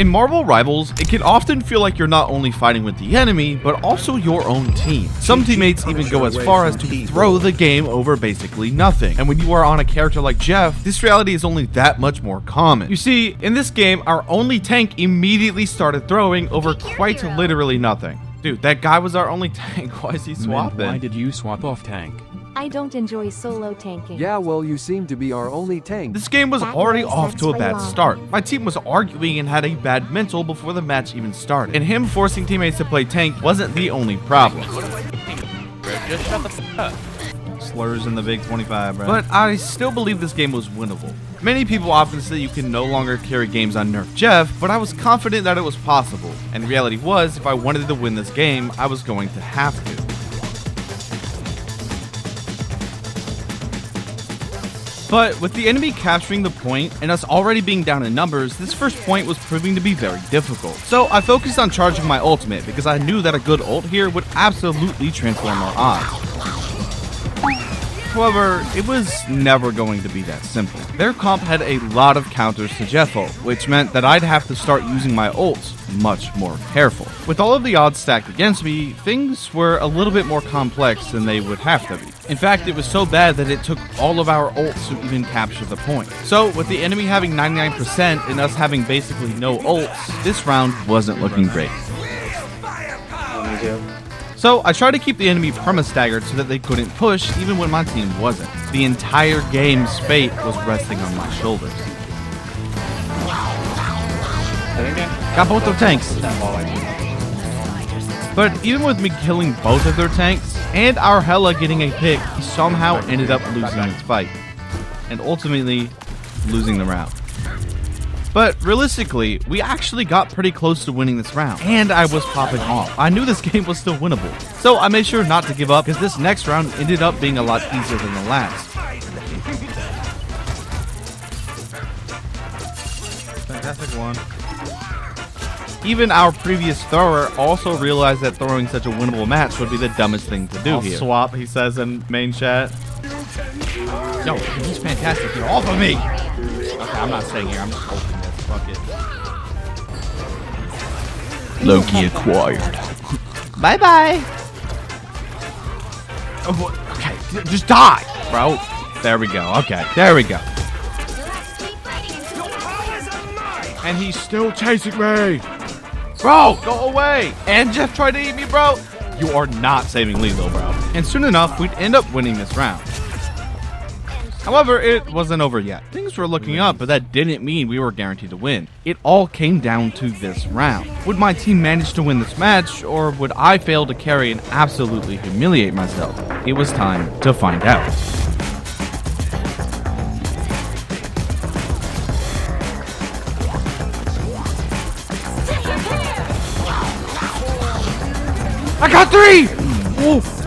In Marvel Rivals, it can often feel like you're not only fighting with the enemy, but also your own team. Some teammates even go as far as to throw the game over basically nothing. And when you are on a character like Jeff, this reality is only that much more common. You see, in this game, our only tank immediately started throwing over quite literally nothing. Dude, that guy was our only tank. Why is he swapping? Man, why did you swap off tank? I don't enjoy solo tanking. Yeah, well, you seem to be our only tank. This game was already off to a bad start. My team was arguing and had a bad mental before the match even started. And him forcing teammates to play tank wasn't the only problem. Just shut the f up. Slurs in the big 25, bro. But I still believe this game was winnable. Many people often say you can no longer carry games on Nerfed Jeff, but I was confident that it was possible. And the reality was, if I wanted to win this game, I was going to have to. But with the enemy capturing the point and us already being down in numbers, this first point was proving to be very difficult. So I focused on charging my ultimate because I knew that a good ult here would absolutely transform our odds. However, it was never going to be that simple. Their comp had a lot of counters to Jeff ult, which meant that I'd have to start using my ults much more careful. With all of the odds stacked against me, things were a little bit more complex than they would have to be. In fact, it was so bad that it took all of our ults to even capture the point. So, with the enemy having 99% and us having basically no ults, this round wasn't looking great. So I tried to keep the enemy perma-staggered so that they couldn't push even when my team wasn't. The entire game's fate was resting on my shoulders. Got both their tanks. But even with me killing both of their tanks and our Hela getting a pick, he somehow ended up losing this fight. And ultimately, losing the round. But realistically, we actually got pretty close to winning this round, and I was popping off. I knew this game was still winnable, so I made sure not to give up because this next round ended up being a lot easier than the last. Fantastic one. Even our previous thrower also realized that throwing such a winnable match would be the dumbest thing to do here. Swap, he says in main chat. Yo, he's fantastic. Get off of me! Okay, I'm not staying here. I'm just hoping this. Fuck it. Loki acquired. Bye-bye. Oh, okay, just die, bro. There we go. Okay, there we go. And he's still chasing me. Bro, go away. And Jeff tried to eat me, bro. You are not saving lethal, bro. And soon enough, we'd end up winning this round. However, it wasn't over yet. Things were looking up, but that didn't mean we were guaranteed to win. It all came down to this round. Would my team manage to win this match, or would I fail to carry and absolutely humiliate myself? It was time to find out. I got 3! Oof.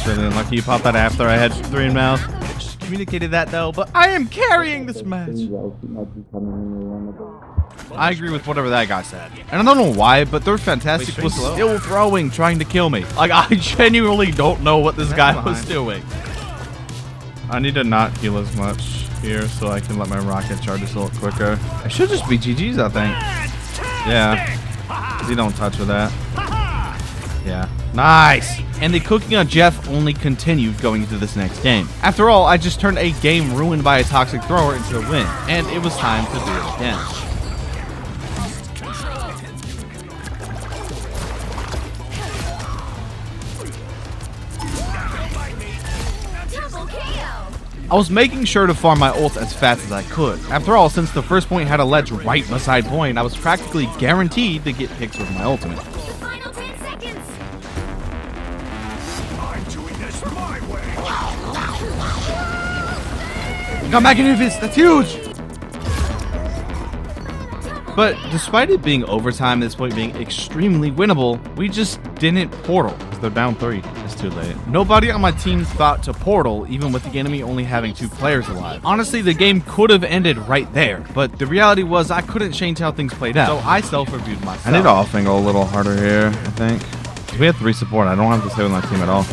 Really unlucky you popped that after I had 3 in mouth. I just communicated that though, but I am carrying this match. I agree with whatever that guy said. And I don't know why, but their fantastic was still throwing, trying to kill me. Like, I genuinely don't know what this guy was doing. I need to not heal as much here so I can let my rocket charge just a little quicker. I should just be GG's, I think. Yeah. You don't touch with that. Yeah. Nice! And the cooking on Jeff only continued going into this next game. After all, I just turned a game ruined by a toxic thrower into a win, and it was time to do it again. I was making sure to farm my ults as fast as I could. After all, since the first point had a ledge right beside point, I was practically guaranteed to get picks with my ultimate. Got magnificent, that's huge! But despite it being overtime, this point being extremely winnable, we just didn't portal. They're down 3. It's too late. Nobody on my team thought to portal, even with the enemy only having 2 players alive. Honestly, the game could have ended right there, but the reality was I couldn't change how things played out, so I self-reviewed myself. I need to off-angle a little harder here, I think. We have 3 support. I don't have to stay with my team at all.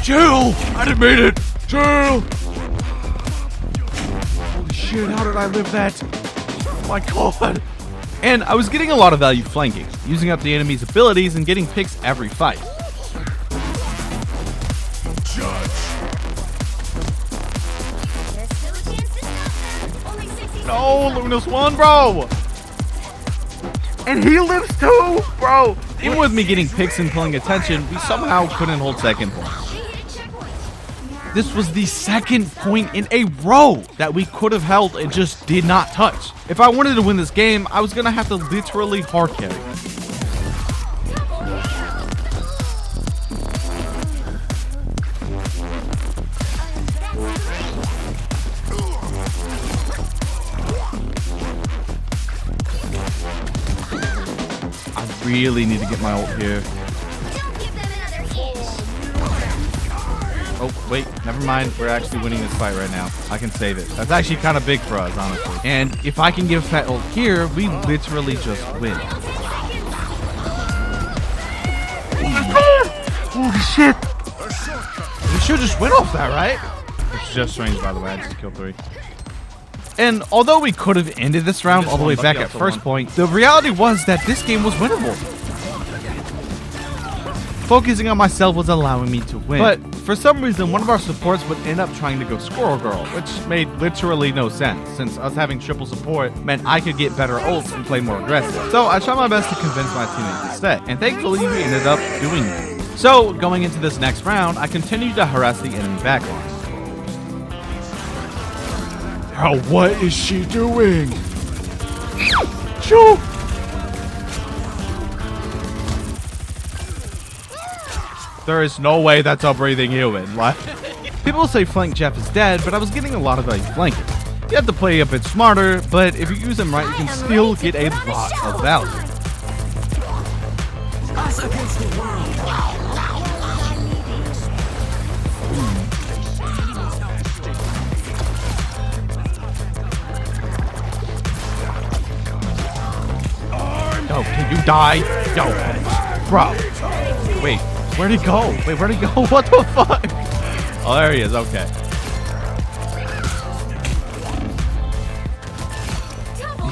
Chill! I didn't mean it! Chill! Holy shit, how did I live that? Oh my god! And I was getting a lot of value flanking, using up the enemy's abilities and getting picks every fight. No, Lunas won, bro! And he lives too, bro! Even with me getting picks and pulling attention, we somehow couldn't hold second point. This was the second point in a row that we could have held and just did not touch. If I wanted to win this game, I was gonna have to literally hard carry. I really need to get my ult here. Oh, wait, never mind. We're actually winning this fight right now. I can save it. That's actually kind of big for us, honestly. And if I can give Fat ult here, we literally just win. Holy shit! We should just win off that, right? It's just strange, by the way. I just killed 3. And although we could have ended this round all the way back at first point, the reality was that this game was winnable. Focusing on myself was allowing me to win. But for some reason, one of our supports would end up trying to go Squirrel Girl, which made literally no sense, since us having triple support meant I could get better ults and play more aggressive. So I tried my best to convince my teammates to stay, and thankfully we ended up doing that. So going into this next round, I continued to harass the enemy backline. Oh, what is she doing? Shoo! There is no way that's a breathing human. Like, people say Flank Jeff is dead, but I was getting a lot of value flanking. You have to play a bit smarter, but if you use them right, you can still get a lot of value. Yo, can you die? Yo, bro. Wait. Where'd he go? Wait, where'd he go? What the fuck? Oh, there he is. Okay.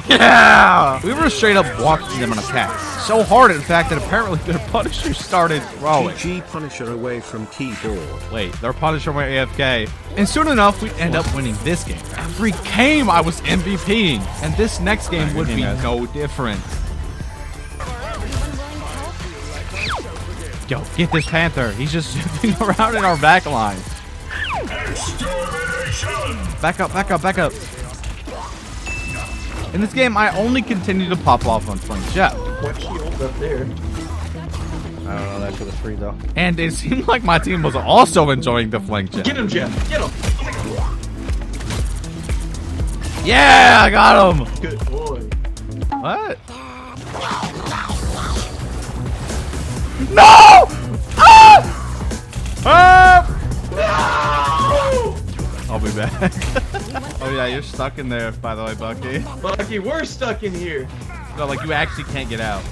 Yeah! We were straight up walking them on attacks. So hard, in fact, that apparently their Punisher started throwing. GG Punisher away from keyboard. Wait, their Punisher went AFK. And soon enough, we'd end up winning this game. Every game I was MVPing. And this next game would be no different. Yo, get this Panther. He's just zipping around in our back line. Back up, back up, back up. In this game, I only continue to pop off on Flank Jeff. What shield up there? I don't know, that's for the free though. And it seemed like my team was also enjoying the Flank Jeff. Get him, Jeff. Get him. Yeah, I got him. Good boy. What? No! Ah! Ah! I'll be back. Oh yeah, you're stuck in there, by the way, Bucky. Bucky, we're stuck in here. No, like you actually can't get out.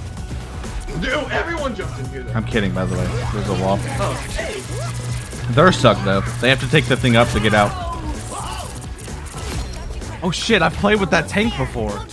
Dude, everyone jumped in here though. I'm kidding, by the way. There's a wall. Oh, hey. They're stuck though. They have to take the thing up to get out. Oh shit, I've played with that tank before.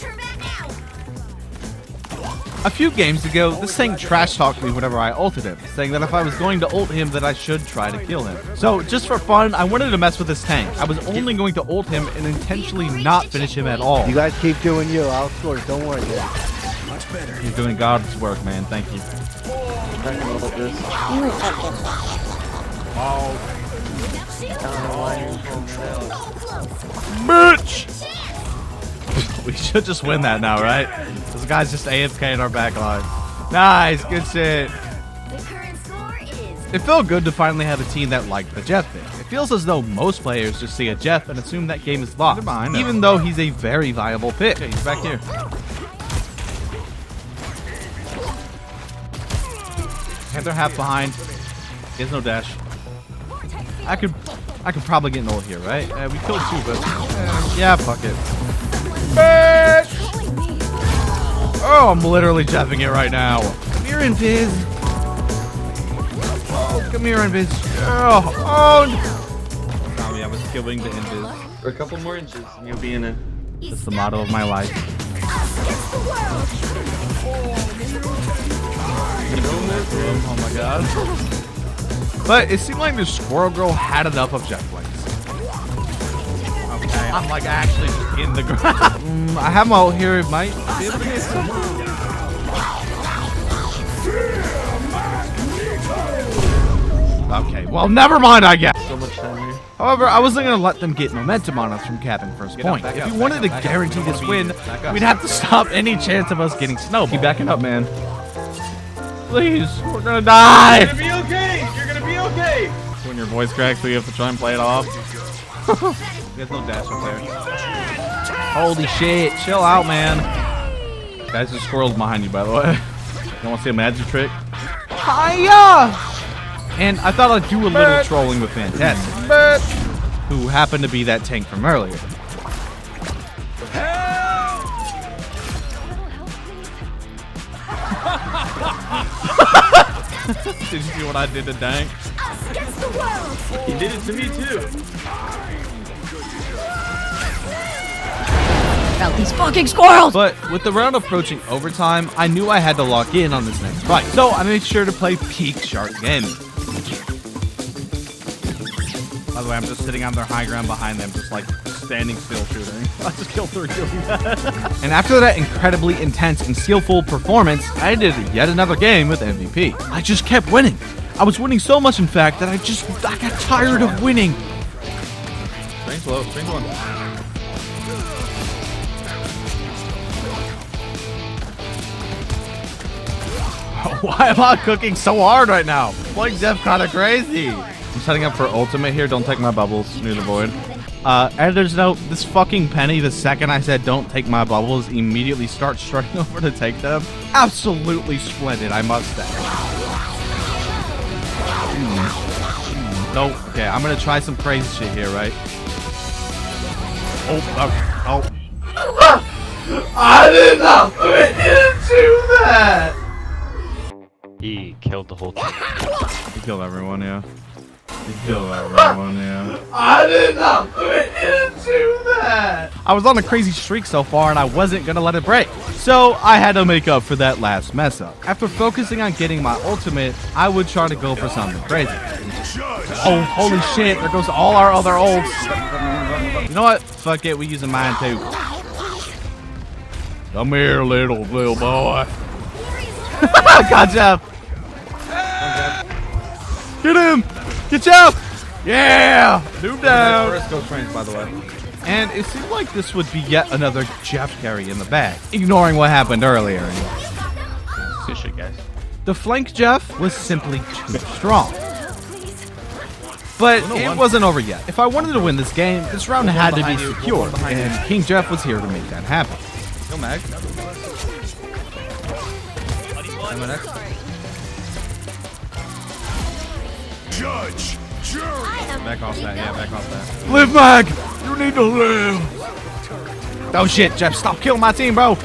A few games ago, this tank trash talked me whenever I ulted him, saying that if I was going to ult him, that I should try to kill him. So, just for fun, I wanted to mess with this tank. I was only going to ult him and intentionally not finish him at all. You guys keep doing you. I'll score. Don't worry, guys. Much better. You're doing God's work, man. Thank you. I can hold this. Bitch! We should just win that now, right? This guy's just AFK in our back line. Nice, good shit. It felt good to finally have a team that liked the Jeff pick. It feels as though most players just see a Jeff and assume that game is lost, even though he's a very viable pick. Okay, he's back here. Panther half behind. He has no dash. I could probably get an ult here, right? We killed 2, but yeah, fuck it. Bitch! Oh, I'm literally jeffing it right now. Come here, Invis. Oh, come me your invis. Oh, Tommy, I was killing the invis. For a couple more inches, and you'll be in a. That's the motto of my life. Oh my god. But it seemed like the squirrel girl had enough of jet flames. Okay, I'm like actually just in the ground. I have my ult here. It might be able to get some. Okay, well, never mind, I guess. So much time here. However, I wasn't going to let them get momentum on us from capping first point. If we wanted to guarantee this win, we'd have to stop any chance of us getting snowballed. Keep backing up, man. Please, we're going to die. You're gonna be okay. You're gonna be okay. When your voice cracks, so you have to try and play it off. There's no dash up there. Holy shit, chill out, man. Guys, there's squirrels behind you, by the way. You want to see a magic trick? Hiya! And I thought I'd do a little trolling with Fantastic, who happened to be that tank from earlier. Did you see what I did to Dank? He did it to me too. About these fucking squirrels! But with the round approaching overtime, I knew I had to lock in on this next fight. So I made sure to play peak shark gaming. By the way, I'm just sitting on their high ground behind them, just like standing still shooting. I just killed 3 doing that. And after that incredibly intense and skillful performance, I did yet another game with MVP. I just kept winning. I was winning so much, in fact, that I got tired of winning. Strength low, strength one. Why am I cooking so hard right now? Like Jeff kind of crazy. I'm setting up for ultimate here. Don't take my bubbles near the void. Editor's note, this fucking Penny, the second I said don't take my bubbles, immediately starts strutting over to take them. Absolutely splendid, I must say. No, okay, I'm gonna try some crazy shit here, right? Oh. I did not put into that! He killed the whole team. He killed everyone, yeah. He killed everyone, yeah. I did not put into that! I was on a crazy streak so far, and I wasn't gonna let it break. So, I had to make up for that last mess up. After focusing on getting my ultimate, I would try to go for something crazy. Oh, holy shit, there goes all our other ults. You know what? Fuck it, we using mine too. Come here, little boy. God, Jeff. Get him! Get Jeff! Yeah! Dude down! First go trains, by the way. And it seemed like this would be yet another Jeff carry in the bag, ignoring what happened earlier. Good shit, guys. The flank Jeff was simply too strong. But it wasn't over yet. If I wanted to win this game, this round had to be secure, and King Jeff was here to make that happen. Go Mag. Judge, jury. Back off that, yeah, back off that. Live, Mag! You need to live! Oh shit, Jeff, stop killing my team, bro!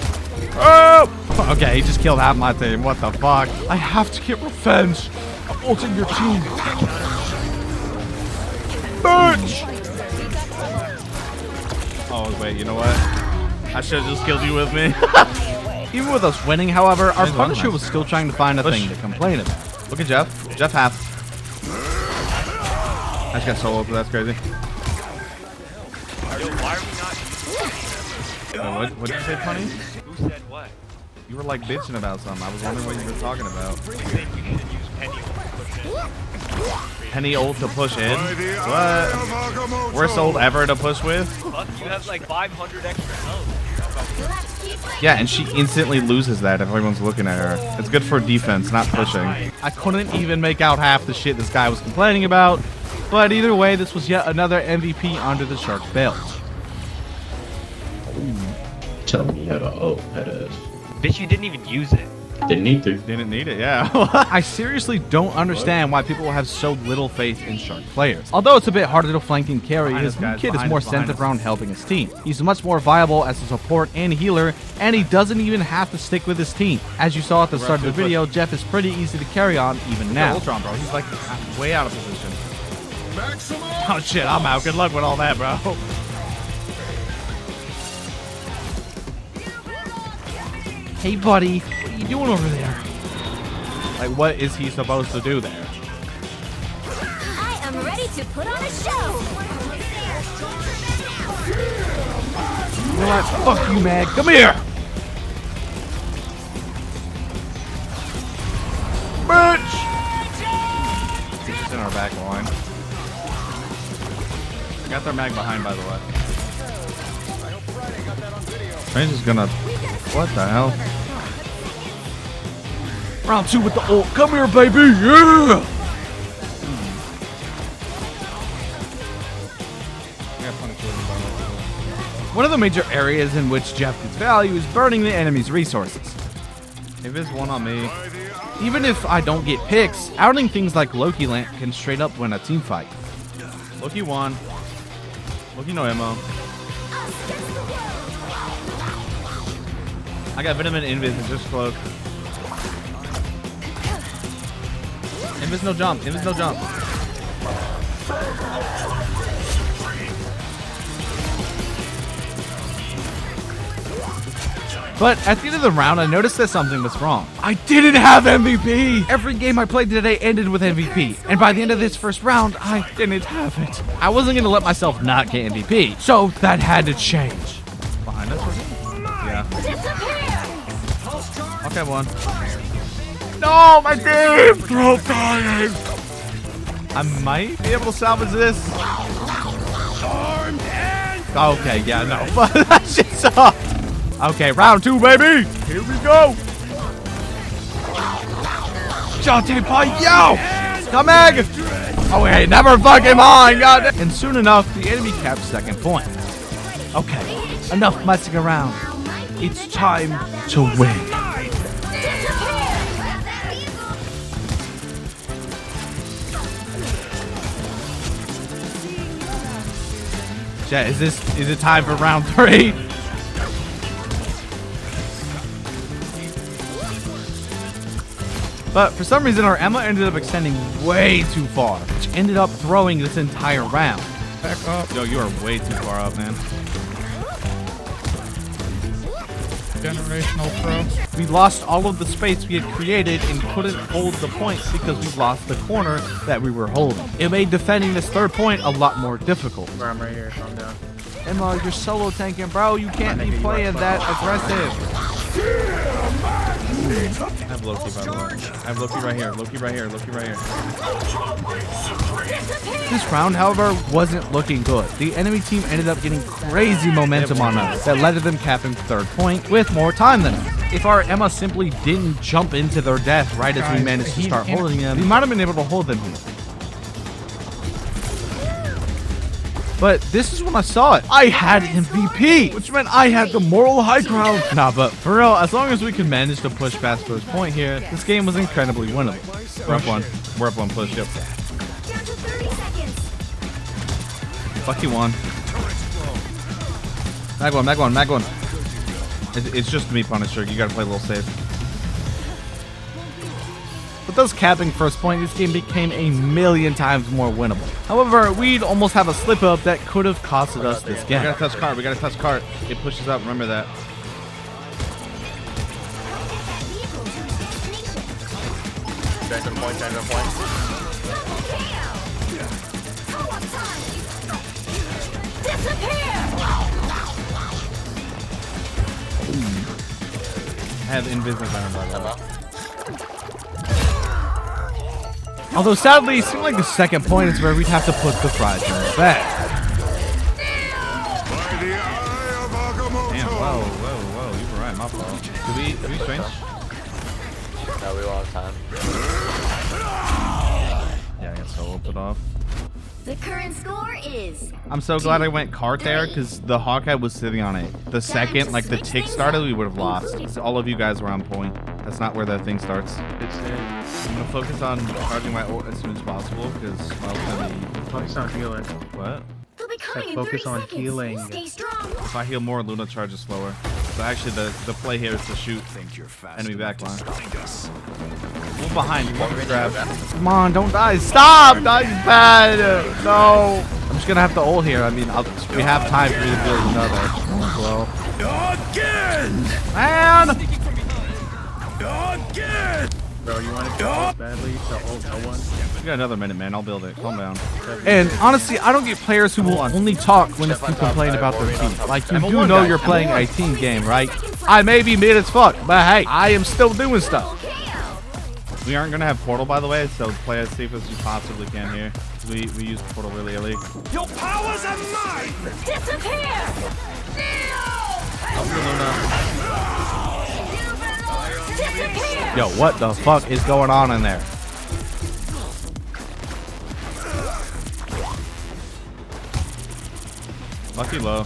Oh! Okay, he just killed half my team, what the fuck? I have to get revenge! I'm ulting your team! Bitch! Oh, wait, you know what? I should have just killed you with me. Even with us winning, however, our Punisher was still trying to find a thing to complain about. Look at Jeff. Jeff half. I just got solo, but that's crazy. What did you say, Punny? Who said what? You were like bitching about something. I was wondering what you were talking about. You think you need to use Penny ult to push in? Penny ult to push in? What? Worst ult ever to push with? Fuck, you have like 500 extra health. Yeah, and she instantly loses that if everyone's looking at her. It's good for defense, not pushing. I couldn't even make out half the shit this guy was complaining about. But either way, this was yet another MVP under the Shark's belt. Tell me how to ult, Pettis. Bitch, you didn't even use it. Didn't need to. Didn't need it, yeah. I seriously don't understand why people have so little faith in Shark players. Although it's a bit harder to flank and carry, his kid is more centered around helping his team. He's much more viable as a support and healer, and he doesn't even have to stick with his team. As you saw at the start of the video, Jeff is pretty easy to carry on even now. Ultron, bro. He's like way out of position. Oh shit, I'm out. Good luck with all that, bro. Hey, buddy. What are you doing over there? Like, what is he supposed to do there? I am ready to put on a show. You know what? Fuck you, Mag. Come here. Bitch! She's in our back line. Got their Mag behind, by the way. Range is gonna... What the hell? Round 2 with the ult. Come here, baby. Yeah! One of the major areas in which Jeff gets value is burning the enemy's resources. If it's one on me, even if I don't get picks, outing things like Loki Lamp can straight up win a team fight. Loki won. Loki no ammo. I got Venom and Invis and just cloak. Invis no jump. Invis no jump. But at the end of the round, I noticed that something was wrong. I didn't have MVP! Every game I played today ended with MVP. And by the end of this first round, I didn't have it. I wasn't going to let myself not get MVP. So that had to change. Behind us? Yeah. Okay, one. No, my team! Throw dying! I might be able to salvage this. Okay, yeah, no. That shit sucked. Okay, round 2, baby! Here we go! Shantae Pie, yo! Scumbag! Oh, wait, never fucking mind, god. And soon enough, the enemy capped second point. Okay, enough messing around. It's time to win. Chat, is it time for round 3? But for some reason, our Emma ended up extending way too far, which ended up throwing this entire round. Back up. Yo, you are way too far up, man. Generational pro. We lost all of the space we had created and couldn't hold the point because we lost the corner that we were holding. It made defending this third point a lot more difficult. Bro, I'm right here. Calm down. Emma, you're solo tanking, bro. You can't be playing that aggressive. I have Loki, by the way. I have Loki right here. Loki right here. Loki right here. This round, however, wasn't looking good. The enemy team ended up getting crazy momentum on us that led to them capping third point with more time than us. If our Emma simply didn't jump into their death right as we managed to start holding them, we might have been able to hold them here. But this is when I saw it. I had MVP, which meant I had the moral high ground. Nah, but for real, as long as we could manage to push past first point here, this game was incredibly winnable. We're up one. We're up one push, yep. Fuck you, one. Mag one, mag one, mag one. It's just me, Punisher. You gotta play a little safe. With those capping first point, this game became a million times more winnable. However, we'd almost have a slip up that could have costed us this game. We gotta touch cart, we gotta touch cart. It pushes up, remember that. Change the point, change the point. I have invisible venom, by the way. Although sadly, it seemed like the second point is where we'd have to put the fries in the bag. Damn, whoa, you were right, my fault. Did we strange? No, we lost time. Yeah, I guess I'll open it off. The current score is... I'm so glad I went cart there, because the Hawkeye was sitting on it. The second, like, the tick started, we would have lost. So all of you guys were on point. That's not where the thing starts. It's it. I'm gonna focus on charging my ult as soon as possible because my ult's gonna be. Focus on healing. What? They'll be coming in focus 30 on seconds. healing. Stay strong. If I heal more, Luna charges slower. So actually, the play here is to shoot Think you're fast enemy enough to backline. find us. Move behind you. Grab. Come on, don't die. Stop! That's bad. No. I'm just gonna have to ult here. I mean, we have time for me to build another. Well, Again! man. Again! Bro, you want to kill us badly? So ult no one. We got another minute, man. I'll build it. Calm down. And honestly, I don't get players who will only talk when it's to complain about their team. Like, you do know you're playing a team game, right? I may be mid as fuck, but hey, I am still doing stuff. We aren't gonna have portal, by the way, so play as safe as you possibly can here. We use the portal really early. Your powers are mine! Disappear! Disappear! Yo, what the fuck is going on in there? Lucky low.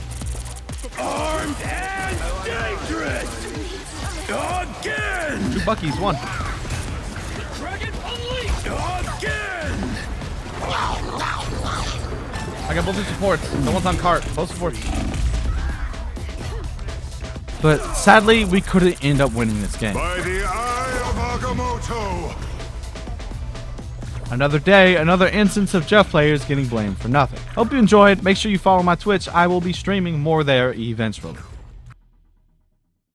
Armed and dangerous! Again! 2 Buckies, 1. Again! I got both the supports. No one's on cart. Both supports. But sadly, we couldn't end up winning this game. By the eye of Agamotto! Another day, another instance of Jeff players getting blamed for nothing. Hope you enjoyed. Make sure you follow my Twitch. I will be streaming more there eventually.